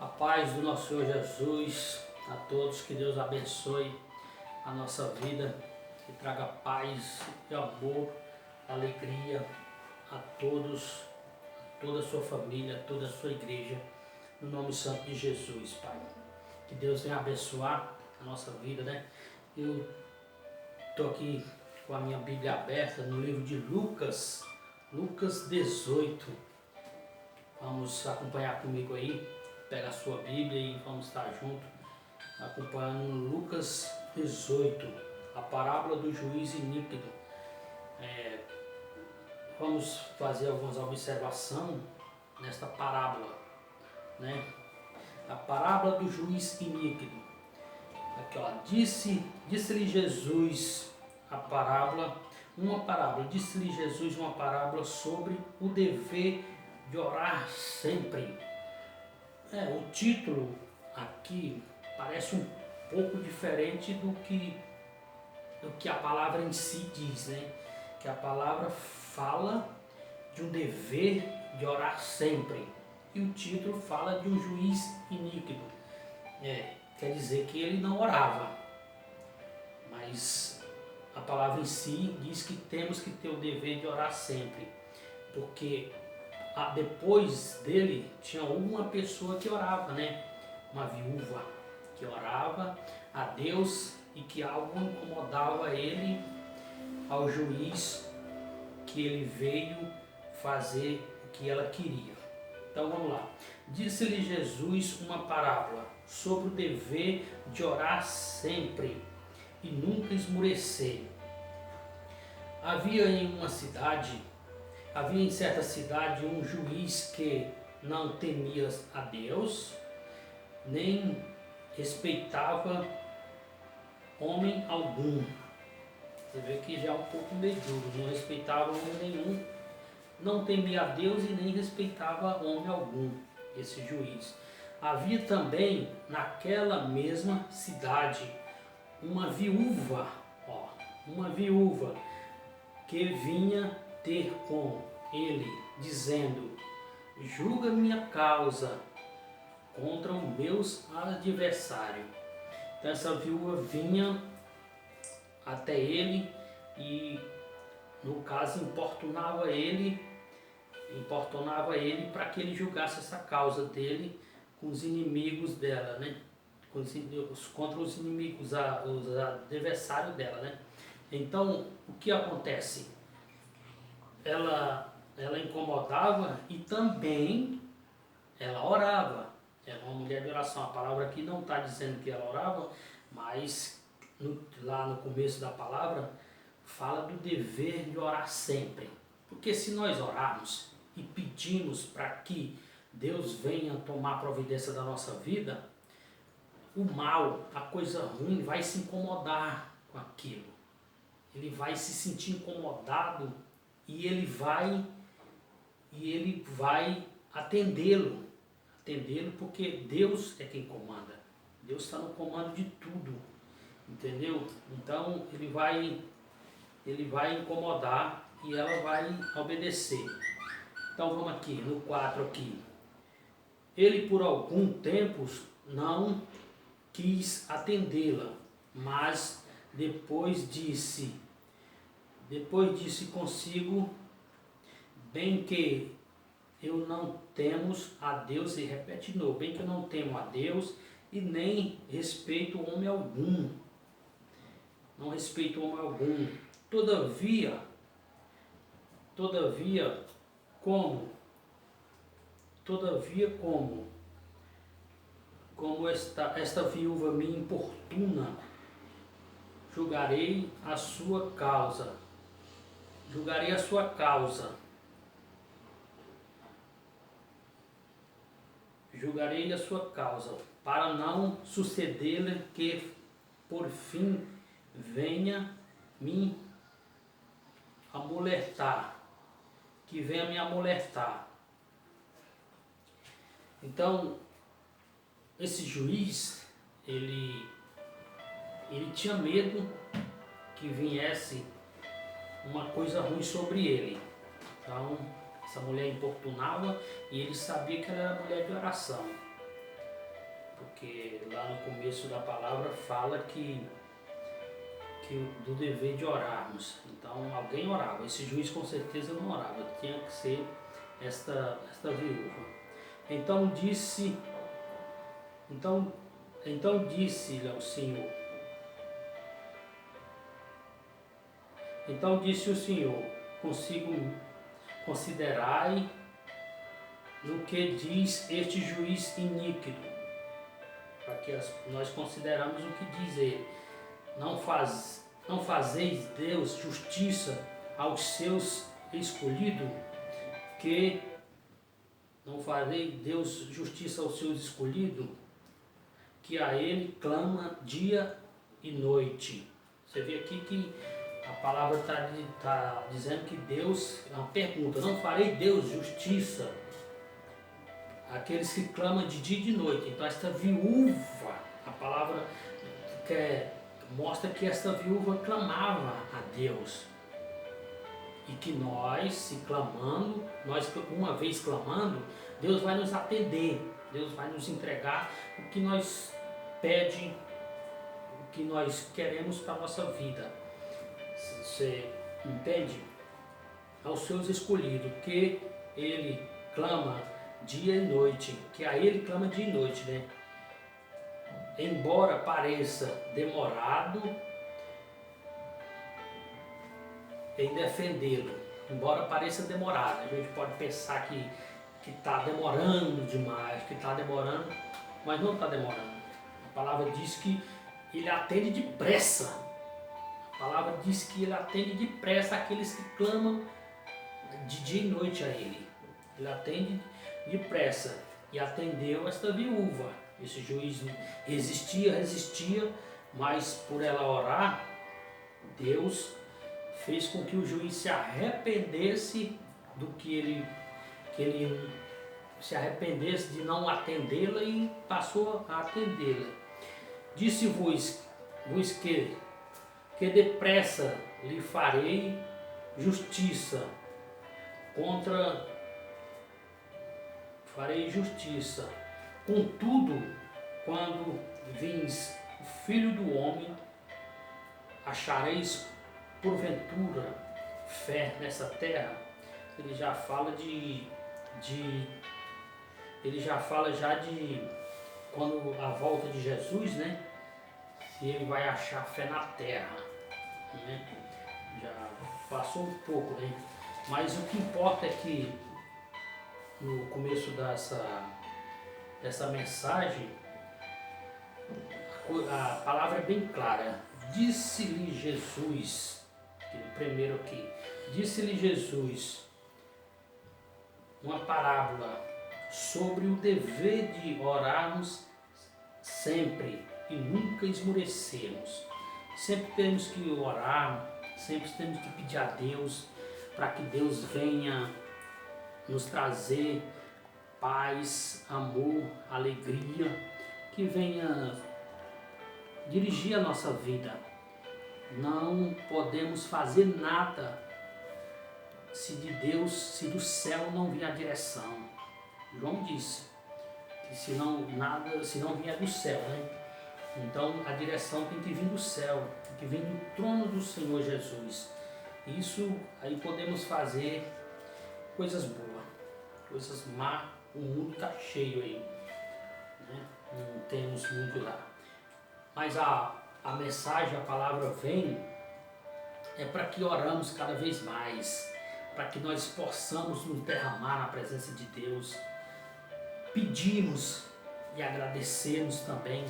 A paz do nosso Senhor Jesus a todos, que Deus abençoe a nossa vida, que traga paz e amor, alegria a todos, a toda a sua família, a toda a sua igreja, no nome santo de Jesus, Pai. Que Deus venha abençoar a nossa vida, né? Eu estou aqui com a minha Bíblia aberta no livro de Lucas, Lucas 18. Vamos acompanhar comigo aí, pega a sua Bíblia e vamos estar juntos, acompanhando Lucas 18, a parábola do juiz iníquo. Vamos fazer algumas observações nesta parábola, né? A parábola do juiz iníquo. Aqui, ó, disse-lhe Jesus disse-lhe Jesus uma parábola sobre o dever de orar sempre. O título aqui parece um pouco diferente do que a palavra em si diz, né? Que a palavra fala de um dever de orar sempre. E o título fala de um juiz iníquo. Quer dizer que ele não orava. Mas a palavra em si diz que temos que ter o dever de orar sempre. Porque depois dele tinha uma pessoa que orava, né? Uma viúva que orava a Deus e que algo incomodava ele ao juiz, que ele veio fazer o que ela queria. Então vamos lá. Disse-lhe Jesus uma parábola sobre o dever de orar sempre e nunca esmorecer. Havia em certa cidade um juiz que não temia a Deus, nem respeitava homem algum. Você vê que já é um pouco meio duro, não respeitava homem nenhum, não temia a Deus e nem respeitava homem algum, esse juiz. Havia também naquela mesma cidade uma viúva que vinha ter com ele, dizendo: julga minha causa contra os meus adversários. Então essa viúva vinha até ele e, no caso, importunava ele para que ele julgasse essa causa dele com os inimigos dela, né? Contra os inimigos, os adversários dela, né? Então, o que acontece? Ela incomodava e também ela orava. Era uma mulher de oração. A palavra aqui não está dizendo que ela orava, mas lá no começo da palavra fala do dever de orar sempre. Porque se nós orarmos e pedimos para que Deus venha tomar providência da nossa vida, o mal, a coisa ruim, vai se incomodar com aquilo. Ele vai se sentir incomodado e ele vai atendê-lo, porque Deus é quem comanda. Deus está no comando de tudo, entendeu? Então ele vai incomodar e ela vai obedecer. Então vamos aqui no 4 aqui. Ele por algum tempo não quis atendê-la, mas depois disse consigo: bem que eu não temos a Deus, e repete de novo, bem que eu não temo a Deus e nem respeito homem algum. Não respeito homem algum. Todavia, como esta viúva me importuna, julgarei a sua causa. Julgarei a sua causa. Julgarei a sua causa, para não suceder-lhe que por fim venha me amolertar. Então, esse juiz, ele tinha medo que viesse uma coisa ruim sobre ele. Então, essa mulher importunava e ele sabia que ela era mulher de oração. porque lá no começo da palavra fala que do dever de orarmos. Então alguém orava, esse juiz com certeza não orava, tinha que ser esta viúva. Então disse-lhe ao Senhor, então disse o Senhor, considerai no que diz este juiz iníquo, para que nós consideramos o que diz ele. Não fazeis Deus justiça aos seus escolhidos, que não farei Deus justiça aos seus escolhidos, que a ele clama dia e noite. Você vê aqui que a palavra está dizendo que Deus, é uma pergunta, não farei Deus justiça àqueles que clamam de dia e de noite. Então esta viúva, a palavra mostra que esta viúva clamava a Deus. E que nós, se clamando, nós uma vez clamando, Deus vai nos atender, Deus vai nos entregar o que nós pedimos, o que nós queremos para a nossa vida. Você entende? Aos seus escolhidos, que ele clama dia e noite, que a ele clama dia e noite, né? Embora pareça demorado em defendê-lo, embora pareça demorado, a gente pode pensar que está demorando demais, que está demorando, mas não está demorando. A palavra diz que ele atende depressa. A palavra diz que ele atende depressa aqueles que clamam de dia e noite a ele. Ele atende depressa e atendeu esta viúva. Esse juiz resistia, mas por ela orar, Deus fez com que o juiz se arrependesse do que ele se arrependesse de não atendê-la e passou a atendê-la. Disse-vos que depressa lhe farei justiça Contudo, quando vins o Filho do Homem, achareis porventura fé nessa terra? Ele já fala de quando a volta de Jesus, né? Se ele vai achar fé na terra, né? Já passou um pouco, né? Mas o que importa é que no começo dessa mensagem a palavra é bem clara. Disse-lhe Jesus, primeiro aqui, disse-lhe Jesus uma parábola sobre o dever de orarmos sempre e nunca esmorecermos. Sempre temos que orar, sempre temos que pedir a Deus para que Deus venha nos trazer paz, amor, alegria, que venha dirigir a nossa vida. Não podemos fazer nada se do céu não vier a direção. João disse que se não vier do céu, né? Então a direção tem que vir do céu, tem que vir do trono do Senhor Jesus. Isso aí podemos fazer coisas boas, coisas más, o mundo está cheio aí, né? Não temos muito lá. Mas a mensagem, a palavra vem, é para que oramos cada vez mais, para que nós possamos nos derramar na presença de Deus, pedimos e agradecemos também,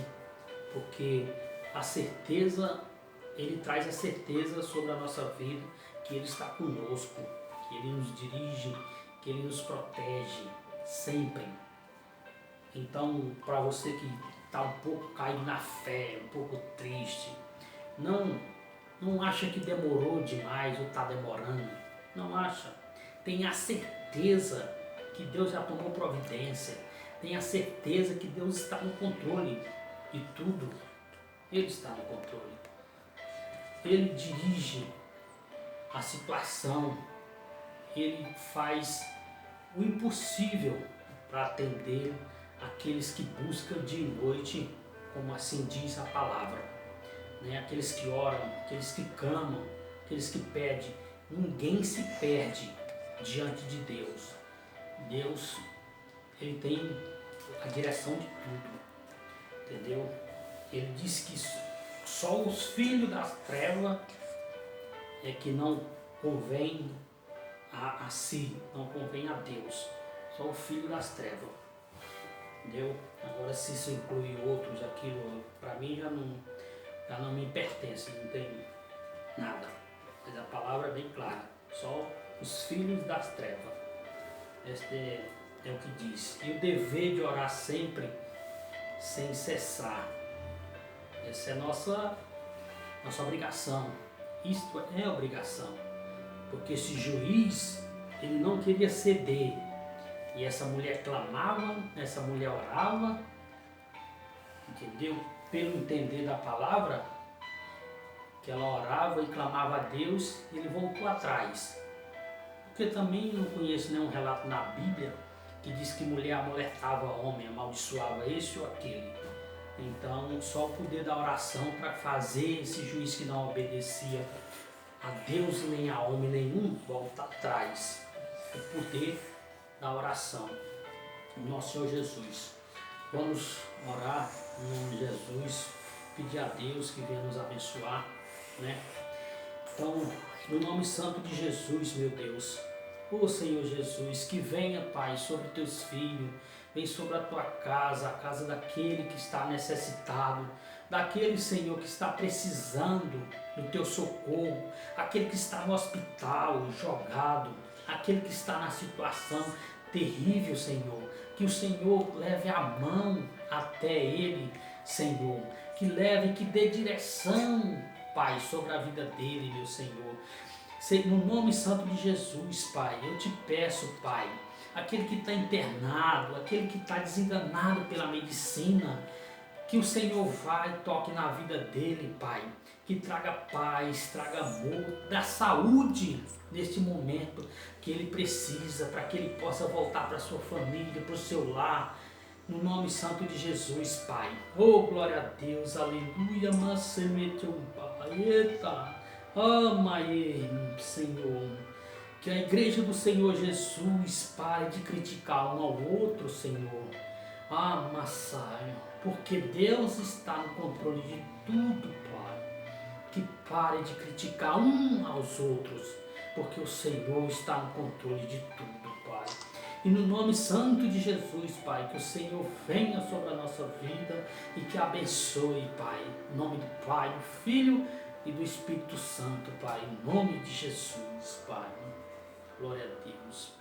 porque a certeza, Ele traz a certeza sobre a nossa vida, que Ele está conosco, que Ele nos dirige, que Ele nos protege sempre. Então, para você que está um pouco caído na fé, um pouco triste, não acha que demorou demais ou está demorando, não acha. Tenha a certeza que Deus já tomou providência, tenha a certeza que Deus está no controle de tudo. Ele está no controle. Ele dirige a situação, Ele faz o impossível para atender aqueles que buscam de noite, como assim diz a palavra, né? Aqueles que oram, aqueles que clamam, aqueles que pedem. Ninguém se perde diante de Deus. Deus, ele tem a direção de tudo, entendeu? Ele diz que só os filhos das trevas é que não convém a si, não convém a Deus. Só o filho das trevas, entendeu? Agora, se isso inclui outros, aquilo, para mim já não me pertence, não tem nada. Mas a palavra é bem clara, só os filhos das trevas. Este é o que diz. E o dever de orar sempre, sem cessar. Essa é a nossa obrigação. Isto é obrigação. Porque esse juiz, ele não queria ceder. E essa mulher clamava, essa mulher orava, entendeu? Pelo entender da palavra, que ela orava e clamava a Deus, e ele voltou atrás. Porque também não conheço nenhum relato na Bíblia que diz que mulher amoletava homem, amaldiçoava esse ou aquele. Então, só o poder da oração para fazer esse juiz que não obedecia a Deus nem a homem nenhum voltar atrás. O poder da oração. Nosso Senhor Jesus. Vamos orar em nome de Jesus, pedir a Deus que venha nos abençoar, né? Então, no nome santo de Jesus, meu Deus, ô Senhor Jesus, que venha, Pai, sobre teus filhos, vem sobre a tua casa, a casa daquele que está necessitado, daquele, Senhor, que está precisando do teu socorro, aquele que está no hospital, jogado, aquele que está na situação terrível, Senhor, que o Senhor leve a mão até ele, Senhor, que leve, que dê direção, Pai, sobre a vida dele, meu Senhor. No nome santo de Jesus, Pai, eu te peço, Pai, aquele que está internado, aquele que está desenganado pela medicina, que o Senhor vá e toque na vida dele, Pai, que traga paz, traga amor, dá saúde neste momento que ele precisa, para que ele possa voltar para a sua família, para o seu lar, no nome santo de Jesus, Pai. Oh, glória a Deus, aleluia, mas se meteu um pai, eita, ama ele, Senhor. Que a igreja do Senhor Jesus pare de criticar um ao outro, Senhor. Ah, Massaio, porque Deus está no controle de tudo, Pai. Que pare de criticar um aos outros, porque o Senhor está no controle de tudo, Pai. E no nome santo de Jesus, Pai, que o Senhor venha sobre a nossa vida e que abençoe, Pai. Em nome do Pai, do Filho e do Espírito Santo, Pai. Em nome de Jesus, Pai. Glória a Deus.